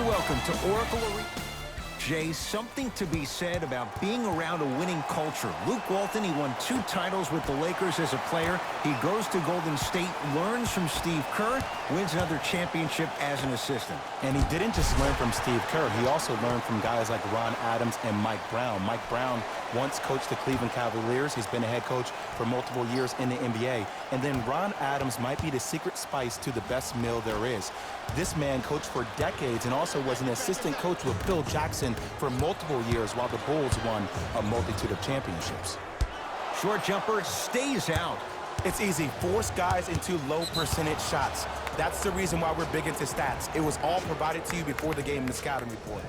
welcome to Oracle Arena. Jay, something to be said about being around a winning culture. Luke Walton, he won 2 titles with the Lakers as a player. He goes to Golden State, learns from Steve Kerr, wins another championship as an assistant. And he didn't just learn from Steve Kerr. He also learned from guys like Ron Adams and Mike Brown. Mike Brown once coached the Cleveland Cavaliers. He's been a head coach for multiple years in the NBA. And then Ron Adams might be the secret spice to the best meal there is. This man coached for decades and also was an assistant coach with Phil Jackson for multiple years while the Bulls won a multitude of championships. Short jumper stays out. It's easy. Force guys into low percentage shots. That's the reason why we're big into stats. It was all provided to you before the game in the scouting report.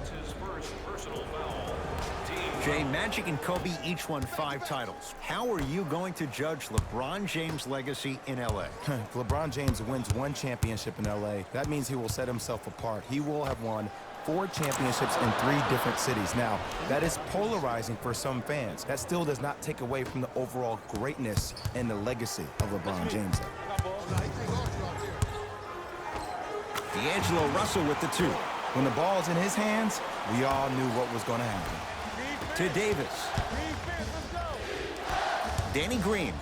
Jay, Magic and Kobe each won 5 titles. How are you going to judge LeBron James' legacy in L.A.? If LeBron James wins 1 championship in L.A., that means he will set himself apart. He will have won 4 championships in 3 different cities. Now, that is polarizing for some fans. That still does not take away from the overall greatness and the legacy of LeBron James. D'Angelo Russell with the 2. When the ball's in his hands, we all knew what was going to happen. To Davis. Danny Green.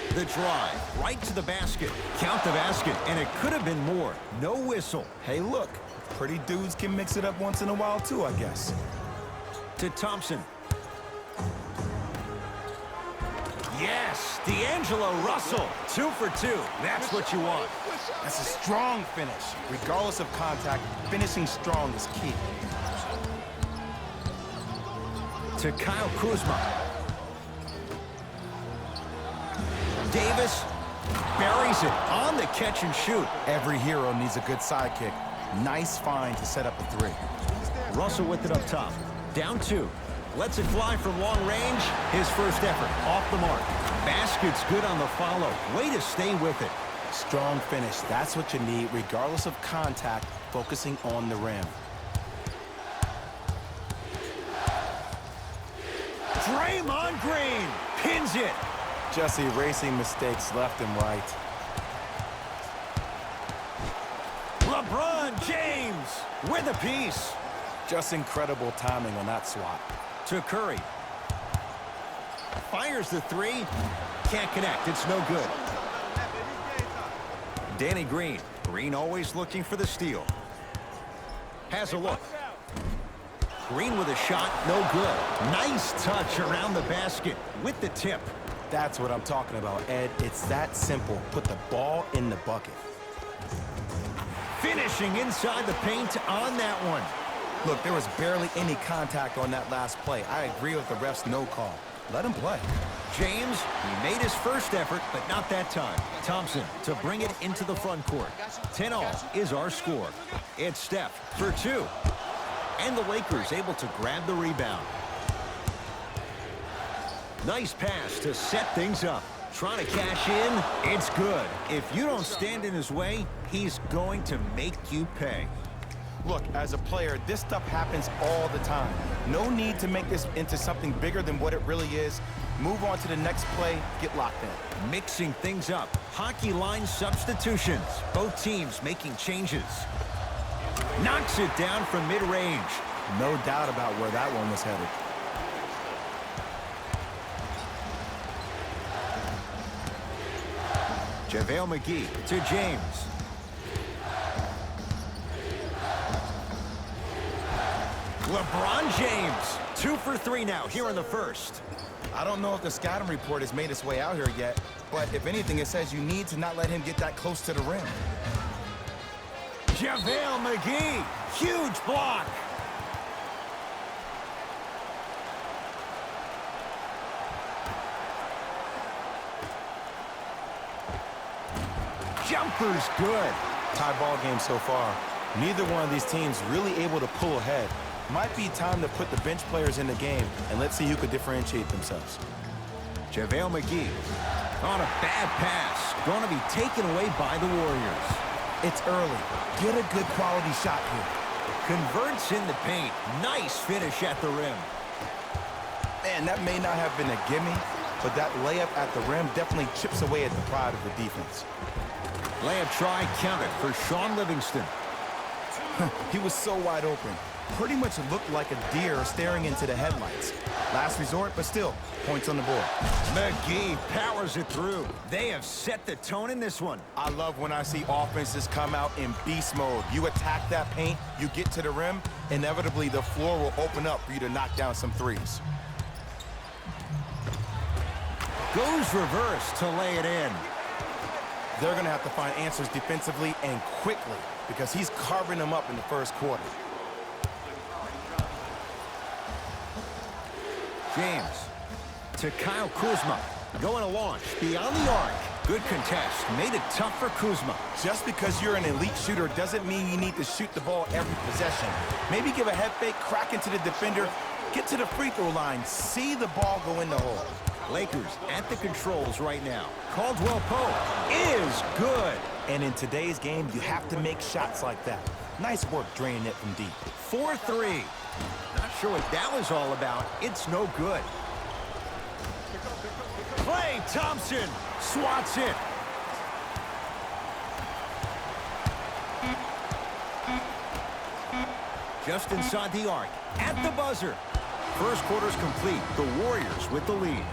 The drive, right to the basket. Count the basket, and it could have been more. No whistle. Hey, look, pretty dudes can mix it up once in a while, too, I guess. To Thompson. Yes, D'Angelo Russell. 2 for 2. That's what you want. That's a strong finish. Regardless of contact, finishing strong is key. To Kyle Kuzma. Davis buries it on the catch and shoot. Every hero needs a good sidekick. Nice find to set up a 3. Russell with it up top. Down 2. Lets it fly from long range. His first effort off the mark. Basket's good on the follow. Way to stay with it. Strong finish. That's what you need, regardless of contact, focusing on the rim. Draymond Green pins it. Just erasing mistakes left and right. LeBron James with a piece. Just incredible timing on that swat. To Curry. Fires the 3. Can't connect. It's no good. Danny Green. Green always looking for the steal. Has a look. Green with a shot, no good. Nice touch around the basket with the tip. That's what I'm talking about, Ed. It's that simple. Put the ball in the bucket. Finishing inside the paint on that one. Look, there was barely any contact on that last play. I agree with the ref's no call. Let him play. James, he made his first effort, but not that time. Thompson to bring it into the front court. 10-all is our score. It's Steph for 2. And the Lakers able to grab the rebound. Nice pass to set things up. Trying to cash in. It's good. If you don't stand in his way, he's going to make you pay. Look, as a player, this stuff happens all the time. No need to make this into something bigger than what it really is. Move on to the next play. Get locked in. Mixing things up. Hockey line substitutions. Both teams making changes. Knocks it down from mid-range. No doubt about where that one was headed. JaVale McGee to James. LeBron James. 2 for 3 now here in the first. I don't know if the scouting report has made its way out here yet, but if anything, it says you need to not let him get that close to the rim. JaVale McGee, huge block. Jumper's good. Tie ball game so far. Neither one of these teams really able to pull ahead. Might be time to put the bench players in the game, and let's see who could differentiate themselves. JaVale McGee on a bad pass. Going to be taken away by the Warriors. It's early. Get a good quality shot here. Converts in the paint. Nice finish at the rim. Man, that may not have been a gimme, but that layup at the rim definitely chips away at the pride of the defense. Layup try counted for Sean Livingston. He was so wide open. Pretty much looked like a deer staring into the headlights. Last resort, but still, points on the board. McGee powers it through. They have set the tone in this one. I love when I see offenses come out in beast mode. You attack that paint, you get to the rim, inevitably the floor will open up for you to knock down some threes. Goes reverse to lay it in. They're going to have to find answers defensively and quickly because he's carving them up in the first quarter. James to Kyle Kuzma. Going to launch beyond the arc. Good contest. Made it tough for Kuzma. Just because you're an elite shooter doesn't mean you need to shoot the ball every possession. Maybe give a head fake, crack into the defender, get to the free throw line, see the ball go in the hole. Lakers at the controls right now. Caldwell Pope is good. And in today's game, you have to make shots like that. Nice work draining it from deep. 4-3. Not sure what that was all about. It's no good. Klay Thompson swats it. Just inside the arc. At the buzzer. First quarter's complete. The Warriors with the lead.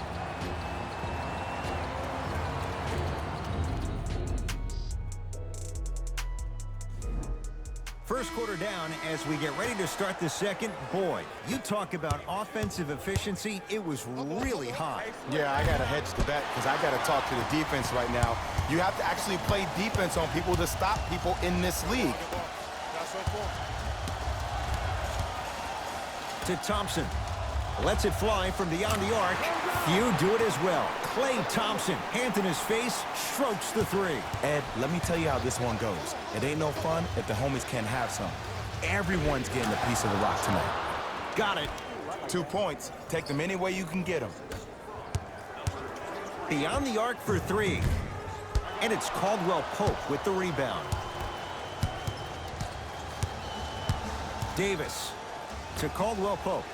First quarter down as we get ready to start the second. Boy, you talk about offensive efficiency. It was really high. Yeah, I got to hedge the bet because I got to talk to the defense right now. You have to actually play defense on people to stop people in this league. To Thompson. Lets it fly from beyond the arc. Few do it as well. Klay Thompson, hand in his face, strokes the three. Ed, let me tell you how this one goes. It ain't no fun if the homies can't have some. Everyone's getting a piece of the rock tonight. Got it. 2 points. Take them any way you can get them. Beyond the arc for three. And it's Caldwell Pope with the rebound. Davis to Caldwell Pope.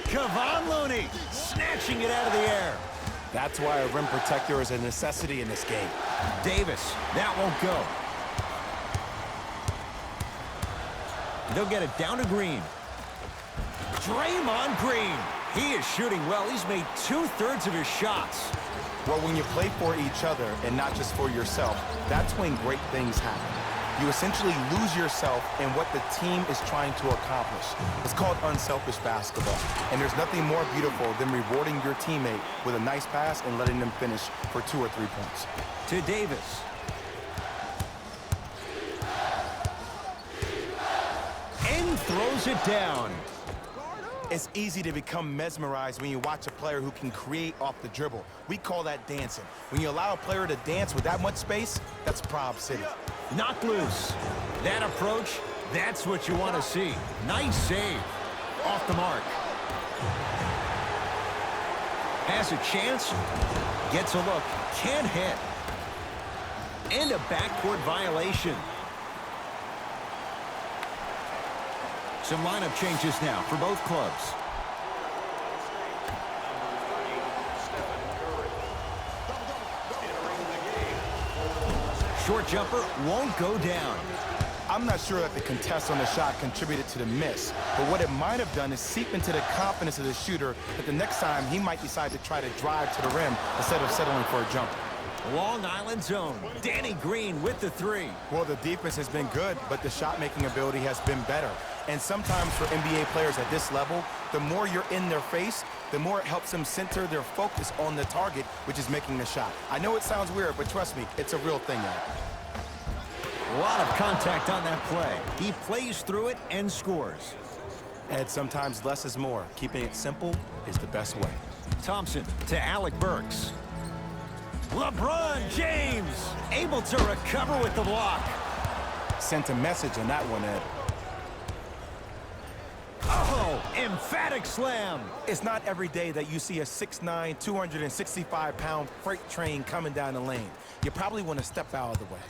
Kevon Looney snatching it out of the air. That's why a rim protector is a necessity in this game. Davis, that won't go. They'll get it down to Green. Draymond Green. He is shooting well. He's made 2/3 of his shots. Well, when you play for each other and not just for yourself, that's when great things happen. You essentially lose yourself in what the team is trying to accomplish. It's called unselfish basketball. And there's nothing more beautiful than rewarding your teammate with a nice pass and letting them finish for 2 or 3 points. To Davis. And throws it down. It's easy to become mesmerized when you watch a player who can create off the dribble. We call that dancing. When you allow a player to dance with that much space, that's Prob City. Knocked loose. That approach, that's what you want to see. Nice save. Off the mark. Has a chance. Gets a look. Can't hit. And a backcourt violation. Some lineup changes now for both clubs. Short jumper won't go down. I'm not sure that the contest on the shot contributed to the miss, but what it might have done is seep into the confidence of the shooter that the next time he might decide to try to drive to the rim instead of settling for a jumper. Long Island zone. Danny Green with the three. Well, the defense has been good, but the shot-making ability has been better. And sometimes for NBA players at this level, the more you're in their face, the more it helps them center their focus on the target, which is making the shot. I know it sounds weird, but trust me, it's a real thing, Ed. A lot of contact on that play. He plays through it and scores. Ed, sometimes less is more. Keeping it simple is the best way. Thompson to Alec Burks. LeBron James able to recover with the block. Sent a message on that one, Ed. Oh, emphatic slam. It's not every day that you see a 6'9", 265-pound freight train coming down the lane. You probably want to step out of the way.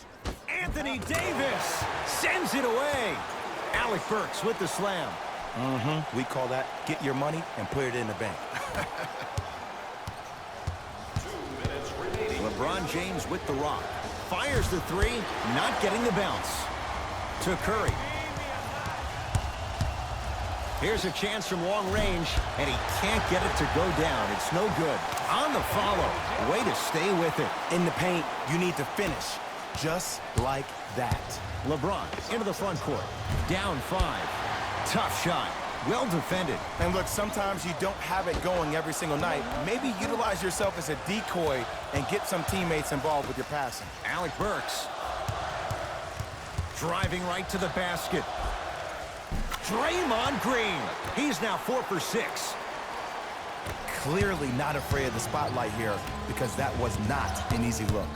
Anthony Davis sends it away. Alec Burks with the slam. We call that get your money and put it in the bank. LeBron James with the rock. Fires the three, not getting the bounce. to Curry. Here's a chance from long range, and he can't get it to go down. It's no good. On the follow. Way to stay with it. In the paint, you need to finish. Just like that. Lebron into the front court. Down 5. Tough shot. Well defended. And look, sometimes you don't have it going every single night. Maybe utilize yourself as a decoy and get some teammates involved with your passing. Alec Burks. Driving right to the basket. Draymond Green. He's now 4 for 6. Clearly not afraid of the spotlight here because that was not an easy look.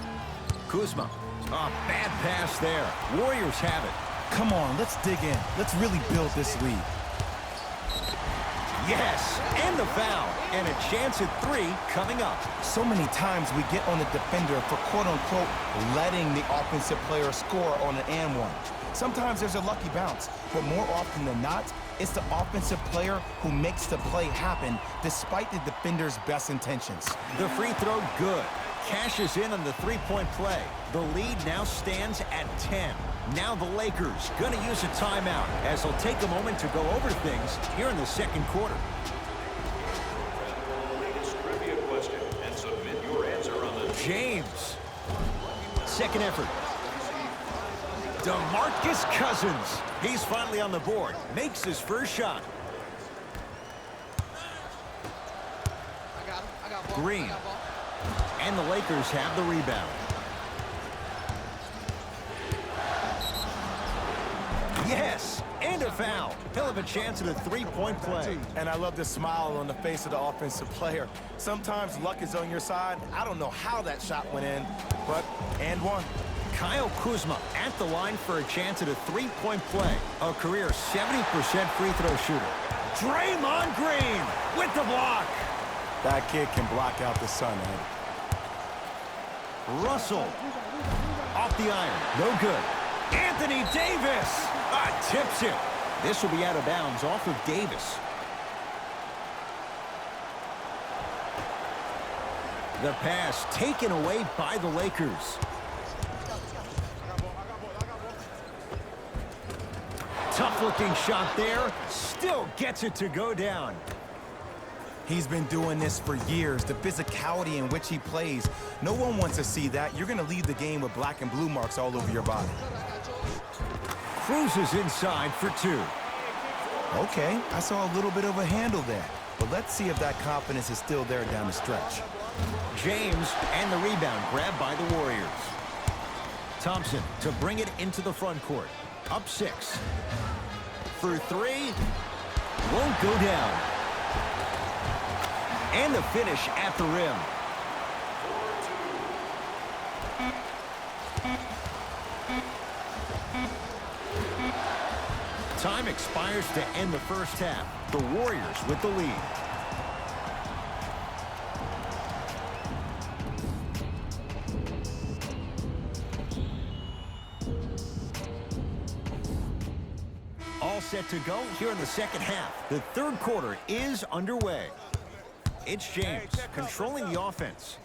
Kuzma. A bad pass there. Warriors have it. Come on, let's dig in. Let's really build this lead. Yes, and the foul. And a chance at 3 coming up. So many times we get on the defender for quote-unquote letting the offensive player score on an and one. Sometimes there's a lucky bounce, but more often than not, it's the offensive player who makes the play happen despite the defender's best intentions. The free throw, good. Cashes in on the three-point play. The lead now stands at 10. Now the Lakers going to use a timeout as they'll take a moment to go over things here in the second quarter. James. Second effort. DeMarcus Cousins. He's finally on the board. Makes his first shot. Green. And the Lakers have the rebound. Yes, and a foul. He'll have a chance at a three-point play. And I love the smile on the face of the offensive player. Sometimes luck is on your side. I don't know how that shot went in, but and one. Kyle Kuzma at the line for a chance at a three-point play. A career 70% free throw shooter. Draymond Green with the block. That kid can block out the sun, Ed. Russell off the iron. No good. Anthony Davis tips it. This will be out of bounds off of Davis. The pass taken away by the Lakers. Tough-looking shot there. Still gets it to go down. He's been doing this for years. The physicality in which he plays. No one wants to see that. You're going to leave the game with black and blue marks all over your body. Cruises inside for 2. Okay, I saw a little bit of a handle there. But let's see if that confidence is still there down the stretch. James and the rebound grabbed by the Warriors. Thompson to bring it into the front court. Up 6. For 3. Won't go down. And the finish at the rim. Time expires to end the first half. The Warriors with the lead. All set to go here in the second half. The third quarter is underway. It's James controlling the offense.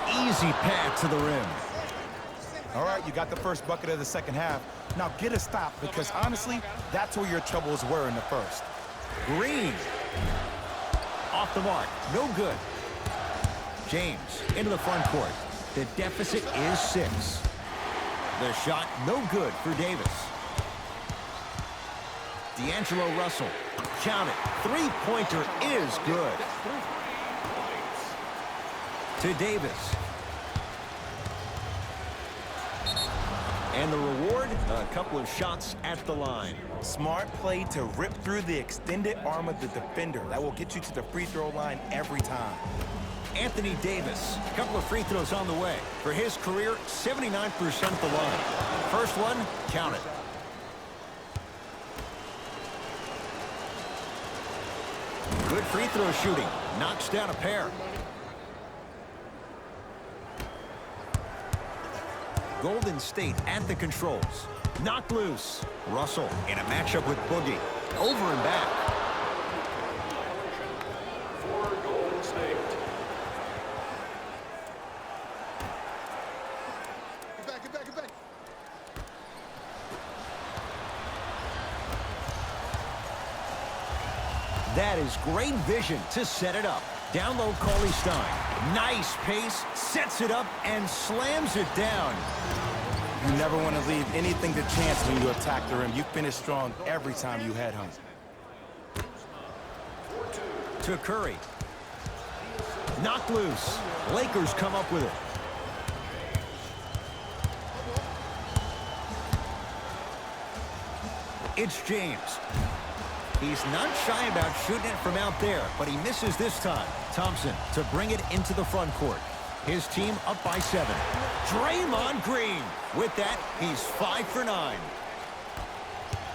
Easy pass to the rim. All right, you got the first bucket of the second half. Now get a stop because, honestly, that's where your troubles were in the first. Green. Off the mark. No good. James into the front court. The deficit is 6. The shot no good for Davis. D'Angelo Russell. Count it. Three-pointer is good. To Davis. And the reward, a couple of shots at the line. Smart play to rip through the extended arm of the defender. That will get you to the free throw line every time. Anthony Davis, a couple of free throws on the way. For his career, 79% at the line. First one, count it. Good free throw shooting. Knocks down a pair. Golden State at the controls. Knocked loose. Russell in a matchup with Boogie. Over and back. For Golden State. Get back. That is great vision to set it up. Down low, Cauley Stein. Nice pace, sets it up, and slams it down. You never want to leave anything to chance when you attack the rim. You finish strong every time you headhunt. To Curry. Knocked loose. Lakers come up with it. It's James. He's not shy about shooting it from out there, but he misses this time. Thompson to bring it into the front court. His team up by 7. Draymond Green. With that, he's 5 for 9.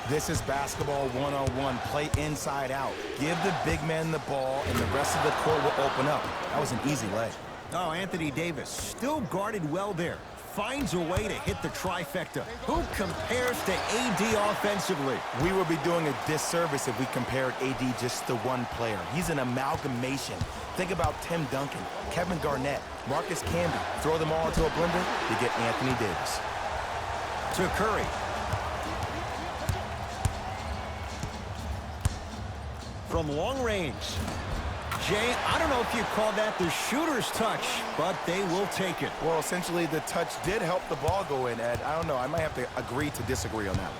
This is basketball 101. Play inside out. Give the big man the ball, and the rest of the court will open up. That was an easy lay. Oh, Anthony Davis still guarded well there. Finds a way to hit the trifecta. Who compares to AD offensively? We would be doing a disservice if we compared AD just to one player. He's an amalgamation. Think about Tim Duncan, Kevin Garnett, Marcus Camby. Throw them all into a blender, you get Anthony Davis. To Curry. From long range. Jay, I don't know if you call that the shooter's touch, but they will take it. Well, essentially, the touch did help the ball go in, Ed. I don't know. I might have to agree to disagree on that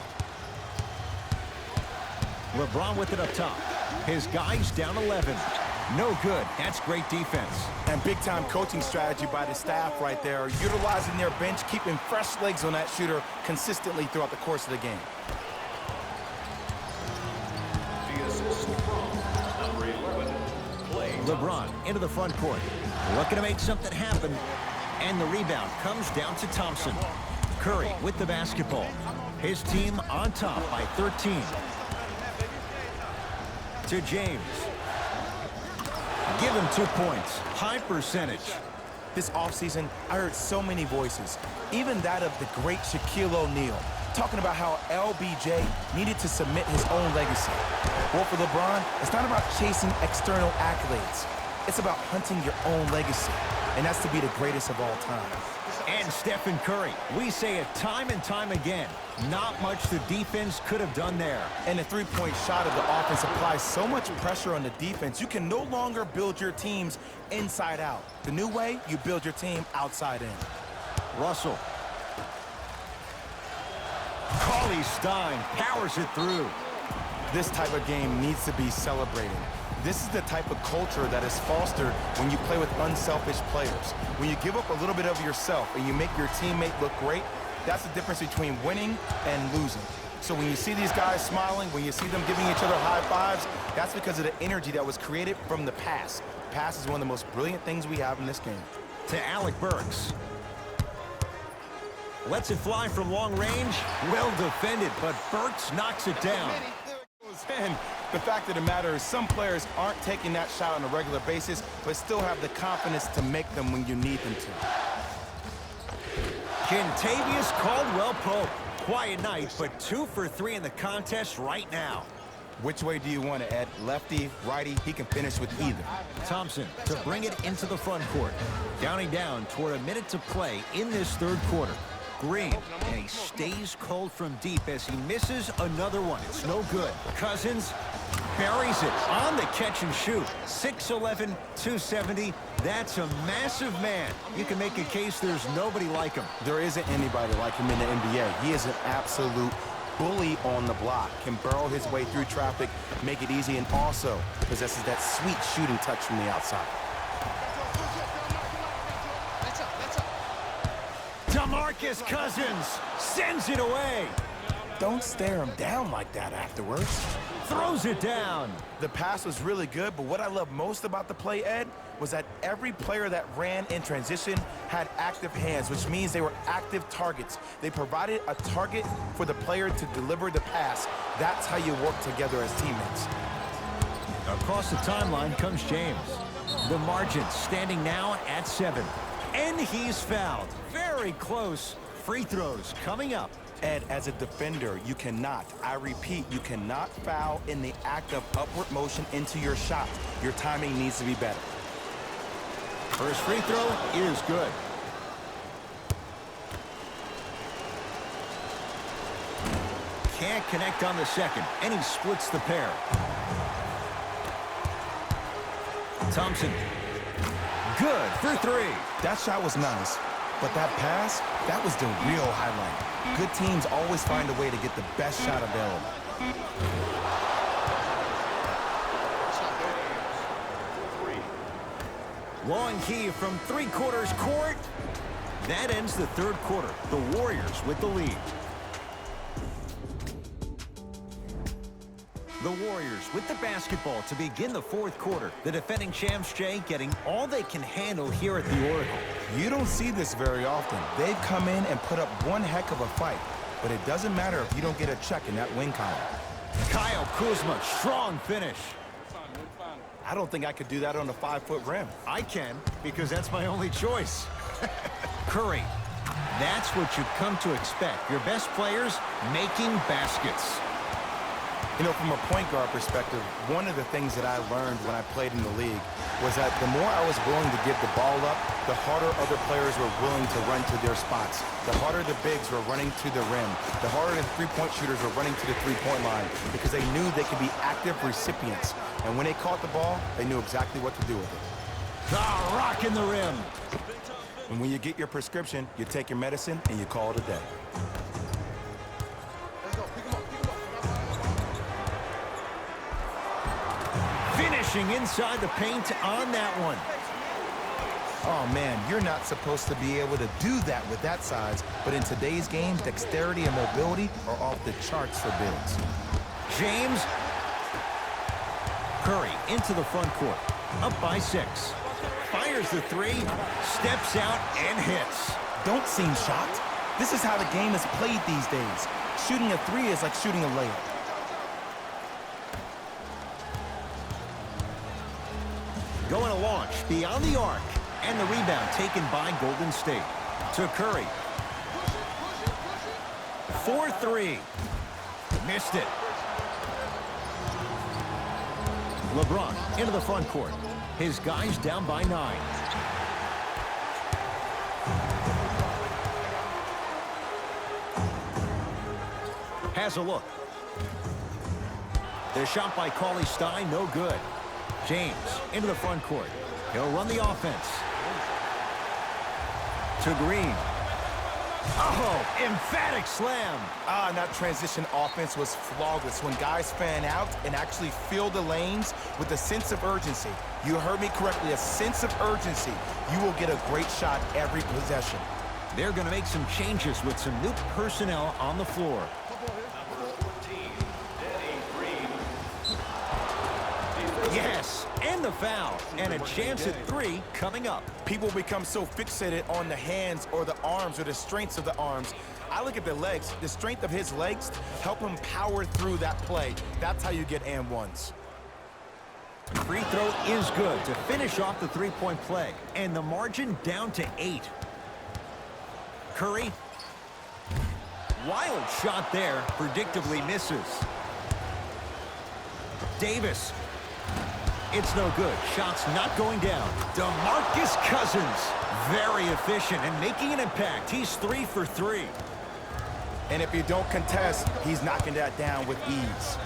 one. LeBron with it up top. His guys down 11. No good. That's great defense. And big-time coaching strategy by the staff right there, utilizing their bench, keeping fresh legs on that shooter consistently throughout the course of the game. The assist from number 11, LeBron into the front court. Looking to make something happen. And the rebound comes down to Thompson. Curry with the basketball. His team on top by 13. To James. Give him 2 points. High percentage. This offseason, I heard so many voices, even that of the great Shaquille O'Neal, talking about how LBJ needed to submit his own legacy. Well, for LeBron, it's not about chasing external accolades. It's about hunting your own legacy, and that's to be the greatest of all time. And Stephen Curry. We say it time and time again. Not much the defense could have done there. And the three-point shot of the offense applies so much pressure on the defense, you can no longer build your teams inside out. The new way, you build your team outside in. Russell. Cauley Stein powers it through. This type of game needs to be celebrated. This is the type of culture that is fostered when you play with unselfish players. When you give up a little bit of yourself and you make your teammate look great, that's the difference between winning and losing. So when you see these guys smiling, when you see them giving each other high fives, that's because of the energy that was created from the pass. Pass is one of the most brilliant things we have in this game. To Alec Burks. Lets it fly from long range. Well defended, but Burks knocks it down. And the fact of the matter is some players aren't taking that shot on a regular basis, but still have the confidence to make them when you need them to. Kentavious Caldwell-Pope. Quiet night, but 2 for 3 in the contest right now. Which way do you want it, Ed? Lefty, righty, he can finish with either. Thompson to bring it into the front court. Counting down toward a minute to play in this third quarter. Green, and he stays cold from deep as he misses another one. It's no good. Cousins buries it on the catch and shoot. 6'11", 270. That's a massive man. You can make a case there's nobody like him. There isn't anybody like him in the NBA. He is an absolute bully on the block. Can burrow his way through traffic, make it easy, and also possesses that sweet shooting touch from the outside. DeMarcus Cousins sends it away. Don't stare him down like that afterwards. Throws it down. The pass was really good, but what I love most about the play, Ed, was that every player that ran in transition had active hands, which means they were active targets. They provided a target for the player to deliver the pass. That's how you work together as teammates. Across the timeline comes James. The margin standing now at 7. And he's fouled. Very close. Free throws coming up. Ed, as a defender, you cannot, I repeat, you cannot foul in the act of upward motion into your shot. Your timing needs to be better. First free throw is good. Can't connect on the second, and he splits the pair. Thompson. Good for three. That shot was nice, but that pass, that was the real highlight. Good teams always find a way to get the best shot available. Long key from three-quarters court. That ends the third quarter. The Warriors with the lead. The Warriors with the basketball to begin the fourth quarter. The defending champs, Jay, getting all they can handle here at the Oracle. You don't see this very often. They've come in and put up one heck of a fight, but it doesn't matter if you don't get a check in that win column. Kyle Kuzma, strong finish. I don't think I could do that on a 5-foot rim. I can, because that's my only choice. Curry. That's what you come to expect. Your best players making baskets. You know, from a point guard perspective, one of the things that I learned when I played in the league was that the more I was willing to give the ball up, the harder other players were willing to run to their spots. The harder the bigs were running to the rim. The harder the three-point shooters were running to the three-point line because they knew they could be active recipients. And when they caught the ball, they knew exactly what to do with it. Rocking the rim. And when you get your prescription, you take your medicine and you call it a day. Finishing inside the paint on that one. Oh, man, you're not supposed to be able to do that with that size, but in today's game, dexterity and mobility are off the charts for bigs. James. Curry into the front court. Up by 6. Fires the three. Steps out and hits. Don't seem shocked. This is how the game is played these days. Shooting a three is like shooting a layup. Going to launch beyond the arc. And the rebound taken by Golden State. To Curry. 4-3. Missed it. LeBron into the front court. His guys down by 9. Has a look. The shot by Cauley Stein, no good. James into the front court. He'll run the offense. To Green. Oh, emphatic slam. And that transition offense was flawless when guys fan out and actually fill the lanes with a sense of urgency. You heard me correctly, a sense of urgency. You will get a great shot every possession. They're going to make some changes with some new personnel on the floor. Yes, and the foul, and a chance at 3 coming up. People become so fixated on the hands or the arms or the strengths of the arms. I look at the legs. The strength of his legs help him power through that play. That's how you get and ones. Free throw is good to finish off the three-point play, and the margin down to 8. Curry. Wild shot there, predictably misses. Davis. It's no good. Shots not going down. DeMarcus Cousins. Very efficient and making an impact. He's 3 for 3. And if you don't contest, he's knocking that down with ease.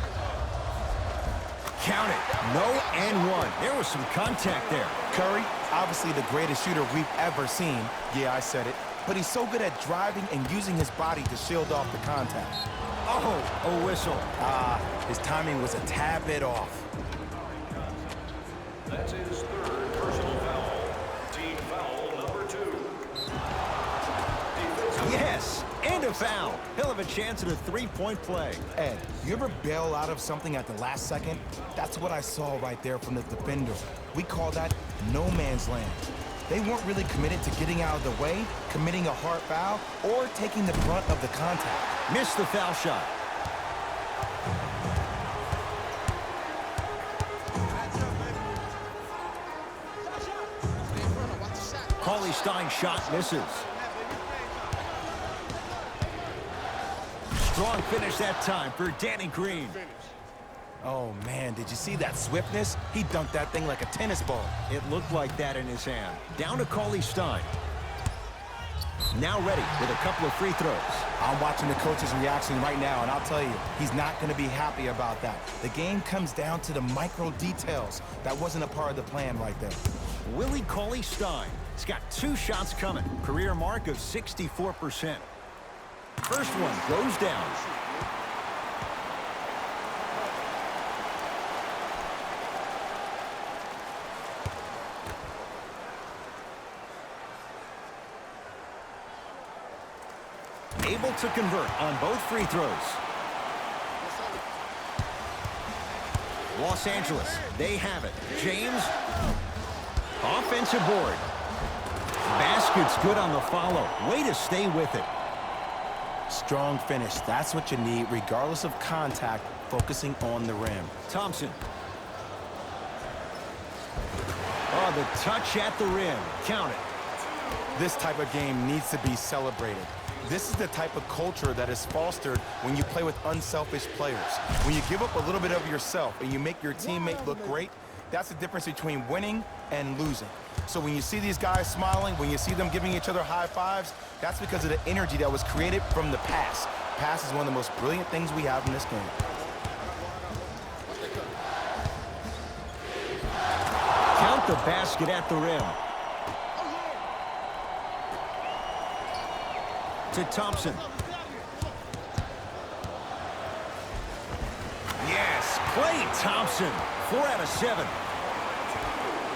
Count it. No and 1. There was some contact there. Curry, obviously the greatest shooter we've ever seen. Yeah, I said it. But he's so good at driving and using his body to shield off the contact. Oh, a whistle. His timing was a tad bit off. That's his 3rd personal foul. Team foul number 2. Yes, and a foul. He'll have a chance at a three-point play. Ed, you ever bail out of something at the last second? That's what I saw right there from the defender. We call that no man's land. They weren't really committed to getting out of the way, committing a hard foul, or taking the brunt of the contact. Missed the foul shot. Cauley Stein shot misses. Strong finish that time for Danny Green. Oh, man, did you see that swiftness? He dunked that thing like a tennis ball. It looked like that in his hand. Down to Cauley Stein. Now ready with a couple of free throws. I'm watching the coach's reaction right now, and I'll tell you, he's not going to be happy about that. The game comes down to the micro details. That wasn't a part of the plan right there. Willie Cauley-Stein. He's got 2 shots coming. Career mark of 64%. First one goes down. Able to convert on both free throws. Los Angeles, they have it. James, offensive board. Basket's good on the follow. Way to stay with it. Strong finish. That's what you need, regardless of contact, focusing on the rim. Thompson. Oh, the touch at the rim. Count it. This type of game needs to be celebrated. This is the type of culture that is fostered when you play with unselfish players. When you give up a little bit of yourself and you make your teammate look great, that's the difference between winning and losing. So when you see these guys smiling, when you see them giving each other high fives, that's because of the energy that was created from the pass. Pass is one of the most brilliant things we have in this game. Count the basket at the rim. To Thompson. Yes, Klay Thompson. 4 out of 7.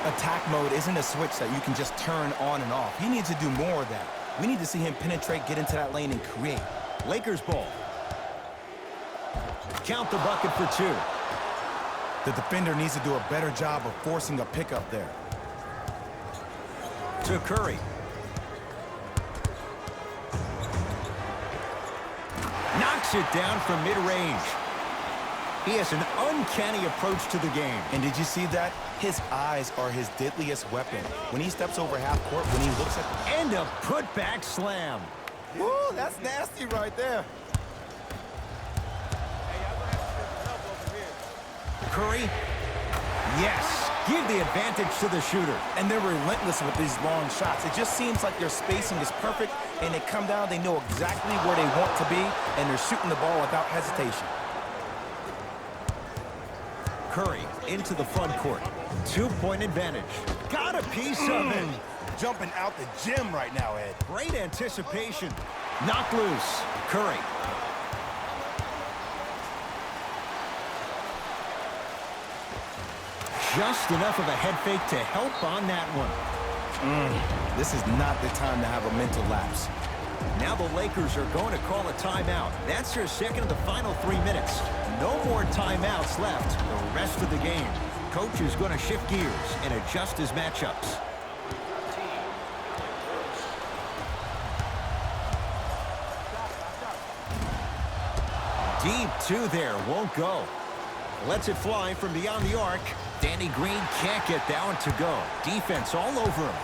Attack mode isn't a switch that you can just turn on and off. He needs to do more of that. We need to see him penetrate, get into that lane, and create. Lakers ball. Count the bucket for 2. The defender needs to do a better job of forcing a pickup there. To Curry. Knocks it down from mid-range. He has an uncanny approach to the game. And did you see that? His eyes are his deadliest weapon. When he steps over half court, when he looks at... And a put-back slam. Woo, that's nasty right there. Curry. Yes. Give the advantage to the shooter. And they're relentless with these long shots. It just seems like their spacing is perfect, and they come down, they know exactly where they want to be, and they're shooting the ball without hesitation. Curry into the front court. 2-point advantage. Got a piece of it. Jumping out the gym right now, Ed. Great anticipation. Knocked loose. Curry. Just enough of a head fake to help on that one. This is not the time to have a mental lapse. Now the Lakers are going to call a timeout. That's their second of the final 3 minutes. No more timeouts left the rest of the game. Coach is going to shift gears and adjust his matchups. Deep 2 there, won't go. Lets it fly from beyond the arc. Danny Green can't get that one to go. Defense all over him.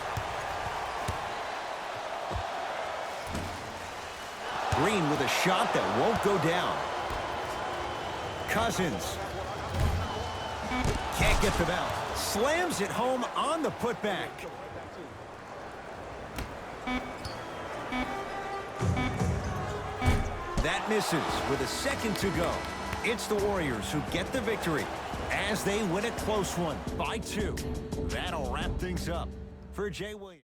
Green with a shot that won't go down. Cousins. Can't get the bounce. Slams it home on the putback. That misses with a second to go. It's the Warriors who get the victory as they win a close one by 2. That'll wrap things up for Jay Williams.